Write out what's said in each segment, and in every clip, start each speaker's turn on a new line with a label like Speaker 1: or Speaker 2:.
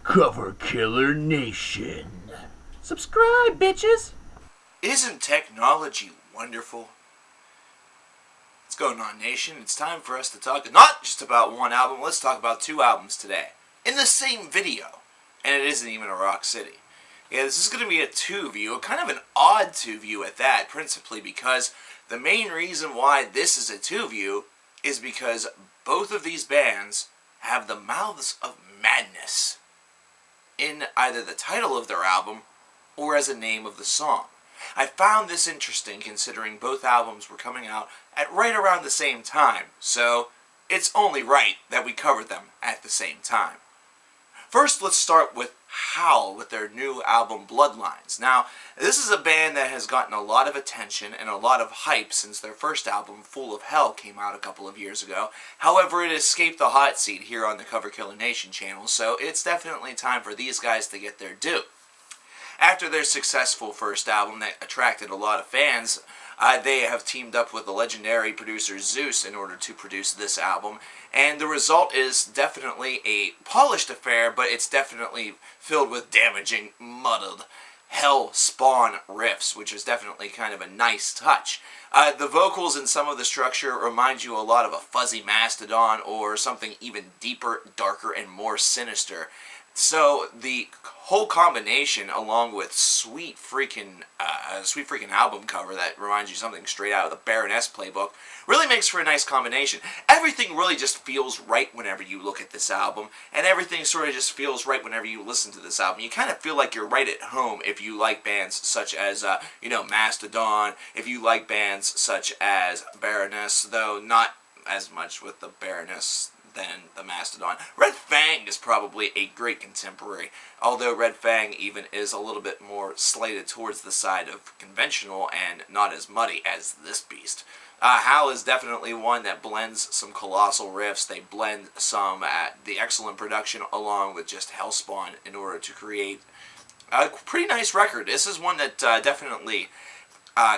Speaker 1: coverkillernation. Subscribe, bitches!
Speaker 2: Isn't technology wonderful? What's going on, nation? It's time for us to talk not just about one album, let's talk about two albums today. In the same video. And it isn't even a Rock City. Yeah, this is going to be a two-view, kind of an odd two-view at that, principally because the main reason why this is a two-view is because both of these bands have the Mouths of Madness in either the title of their album or as a name of the song. I found this interesting considering both albums were coming out at right around the same time, so it's only right that we covered them at the same time. First, let's start with Howl with their new album BLOODLINES. Now, this is a band that has gotten a lot of attention and a lot of hype since their first album, Full of Hell, came out a couple of years ago. However, it escaped the hot seat here on the coverkillernation channel, so it's definitely time for these guys to get their due. After their successful first album that attracted a lot of fans, they have teamed up with the legendary producer Zeus in order to produce this album, and the result is definitely a polished affair, but it's definitely filled with damaging, muddled, hell-spawn riffs, which is definitely kind of a nice touch. The vocals and some of the structure remind you a lot of a fuzzy Mastodon or something even deeper, darker, and more sinister. So the whole combination, along with sweet freaking album cover that reminds you something straight out of the Baroness playbook, really makes for a nice combination. Everything really just feels right whenever you look at this album, and everything sort of just feels right whenever you listen to this album. You kind of feel like you're right at home if you like bands such as, Mastodon, if you like bands such as Baroness, though not as much with the Baroness than the Mastodon. Red Fang is probably a great contemporary, although Red Fang even is a little bit more slated towards the side of conventional and not as muddy as this beast. Howl is definitely one that blends some colossal riffs. They blend some the excellent production along with just hellspawn in order to create a pretty nice record. This is one that definitely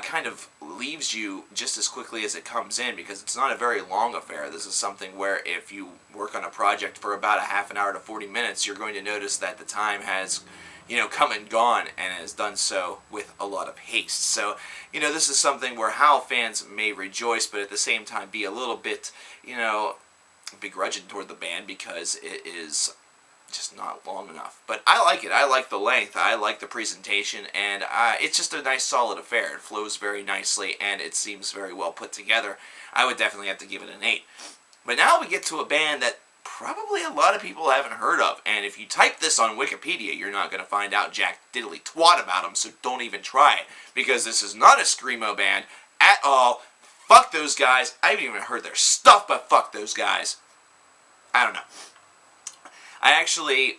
Speaker 2: kind of leaves you just as quickly as it comes in, because it's not a very long affair. This is something where if you work on a project for about a half an hour to 40 minutes, you're going to notice that the time has, come and gone, and has done so with a lot of haste. So, this is something where Howl fans may rejoice, but at the same time be a little bit, begrudging toward the band because it is just not long enough. But I like it. I like the length. I like the presentation, and it's just a nice solid affair. It flows very nicely, and it seems very well put together. I would definitely have to give it an 8. But now we get to a band that probably a lot of people haven't heard of, and if you type this on Wikipedia, you're not going to find out jack diddly twat about them, so don't even try it, because this is not a screamo band at all. Fuck those guys. I haven't even heard their stuff, but fuck those guys. I don't know. I actually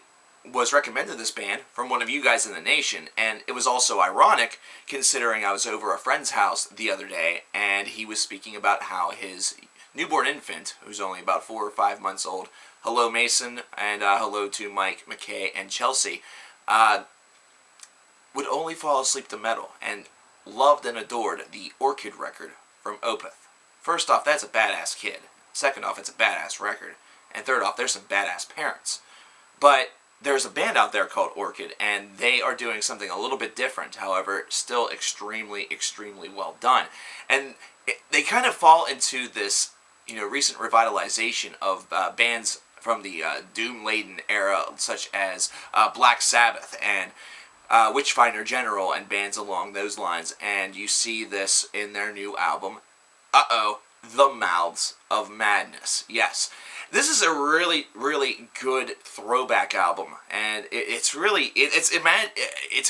Speaker 2: was recommended this band from one of you guys in the nation, and it was also ironic considering I was over a friend's house the other day, and he was speaking about how his newborn infant, who's only about 4 or 5 months old, hello Mason, and hello to Mike, McKay, and Chelsea, would only fall asleep to metal, and loved and adored the Orchid record from Opeth. First off, that's a badass kid. Second off, it's a badass record. And third off, there's some badass parents. But there's a band out there called Orchid, and they are doing something a little bit different, however, still extremely, extremely well done. And they kind of fall into this, recent revitalization of bands from the doom-laden era, such as Black Sabbath and Witchfinder General and bands along those lines. And you see this in their new album, The Mouths of Madness. Yes. This is a really, really good throwback album, and it's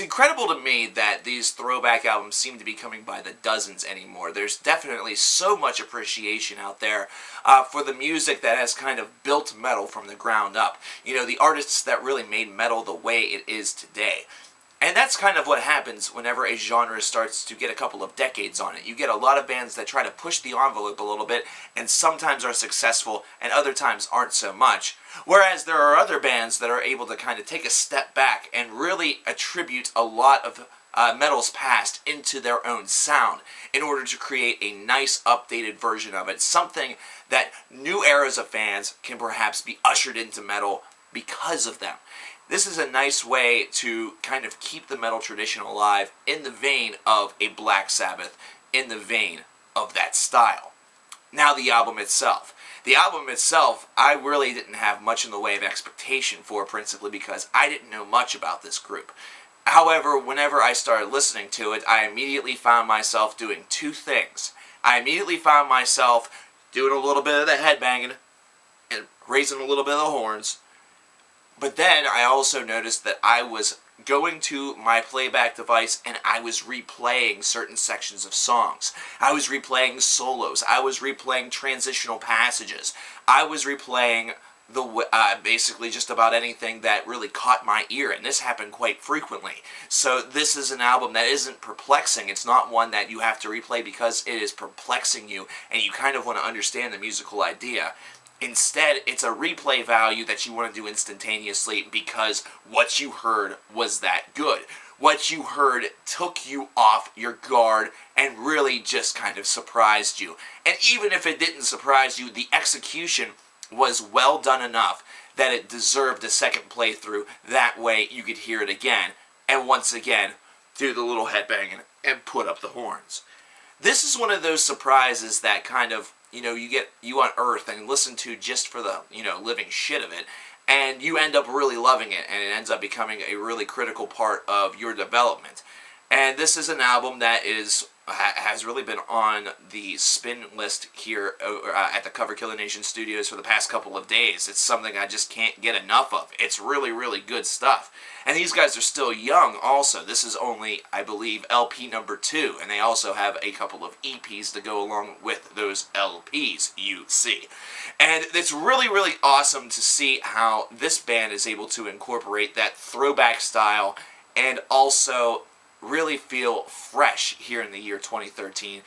Speaker 2: incredible to me that these throwback albums seem to be coming by the dozens anymore. There's definitely so much appreciation out there for the music that has kind of built metal from the ground up. The artists that really made metal the way it is today. And that's kind of what happens whenever a genre starts to get a couple of decades on it. You get a lot of bands that try to push the envelope a little bit, and sometimes are successful, and other times aren't so much. Whereas there are other bands that are able to kind of take a step back and really attribute a lot of metal's past into their own sound in order to create a nice updated version of it. Something that new eras of fans can perhaps be ushered into metal because of them. This is a nice way to kind of keep the metal tradition alive in the vein of a Black Sabbath, in the vein of that style. Now the album itself. The album itself, I really didn't have much in the way of expectation for, principally because I didn't know much about this group. However, whenever I started listening to it, I immediately found myself doing two things. I immediately found myself doing a little bit of the headbanging and raising a little bit of the horns. But then I also noticed that I was going to my playback device and I was replaying certain sections of songs. I was replaying solos. I was replaying transitional passages. I was replaying basically just about anything that really caught my ear, and this happened quite frequently. So this is an album that isn't perplexing. It's not one that you have to replay because it is perplexing you and you kind of want to understand the musical idea. Instead, it's a replay value that you want to do instantaneously because what you heard was that good. What you heard took you off your guard and really just kind of surprised you. And even if it didn't surprise you, the execution was well done enough that it deserved a second playthrough. That way you could hear it again, and once again, do the little headbanging and put up the horns. This is one of those surprises that kind of, you unearth and listen to just for the, living shit of it, and you end up really loving it, and it ends up becoming a really critical part of your development. And this is an album that has really been on the spin list here at the coverkillernation studios for the past couple of days. It's something I just can't get enough of. It's really, really good stuff. And these guys are still young also. This is only, I believe, LP number 2, and they also have a couple of EPs to go along with those LPs, you see. And it's really, really awesome to see how this band is able to incorporate that throwback style and also really feel fresh here in the year 2013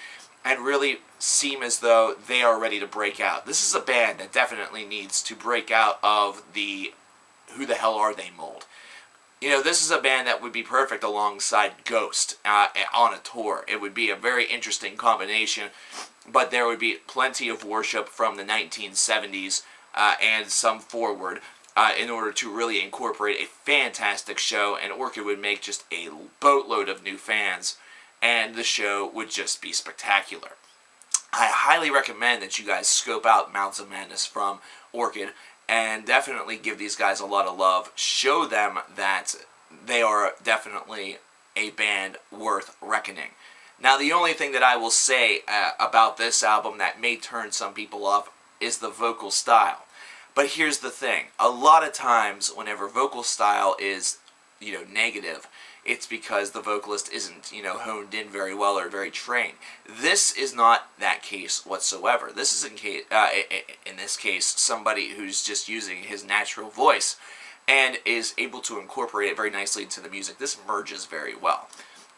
Speaker 2: and really seem as though they are ready to break out. This is a band that definitely needs to break out of the who the hell are they mold. This is a band that would be perfect alongside Ghost on a tour. It would be a very interesting combination, but there would be plenty of worship from the 1970s and some forward in order to really incorporate a fantastic show, and Orchid would make just a boatload of new fans, and the show would just be spectacular. I highly recommend that you guys scope out Mouths of Madness from Orchid, and definitely give these guys a lot of love. Show them that they are definitely a band worth reckoning. Now, the only thing that I will say about this album that may turn some people off is the vocal style. But here's the thing. A lot of times, whenever vocal style is, negative, it's because the vocalist isn't, honed in very well or very trained. This is not that case whatsoever. This is in this case, somebody who's just using his natural voice and is able to incorporate it very nicely into the music. This merges very well.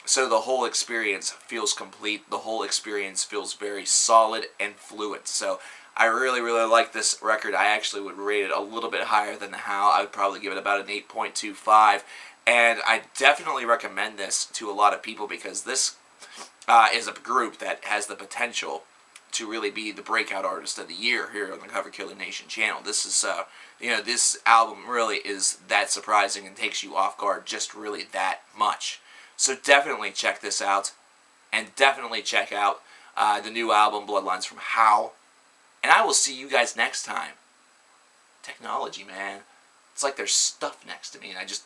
Speaker 2: So the whole experience feels complete. The whole experience feels very solid and fluent. So I really, really like this record. I actually would rate it a little bit higher than the Howl. I would probably give it about an 8.25. And I definitely recommend this to a lot of people because this is a group that has the potential to really be the breakout artist of the year here on the Cover Killer Nation channel. This is, this album really is that surprising and takes you off guard just really that much. So definitely check this out, and definitely check out the new album, Bloodlines from Howl. And I will see you guys next time. Technology, man. It's like there's stuff next to me and I just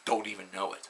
Speaker 2: don't even know it.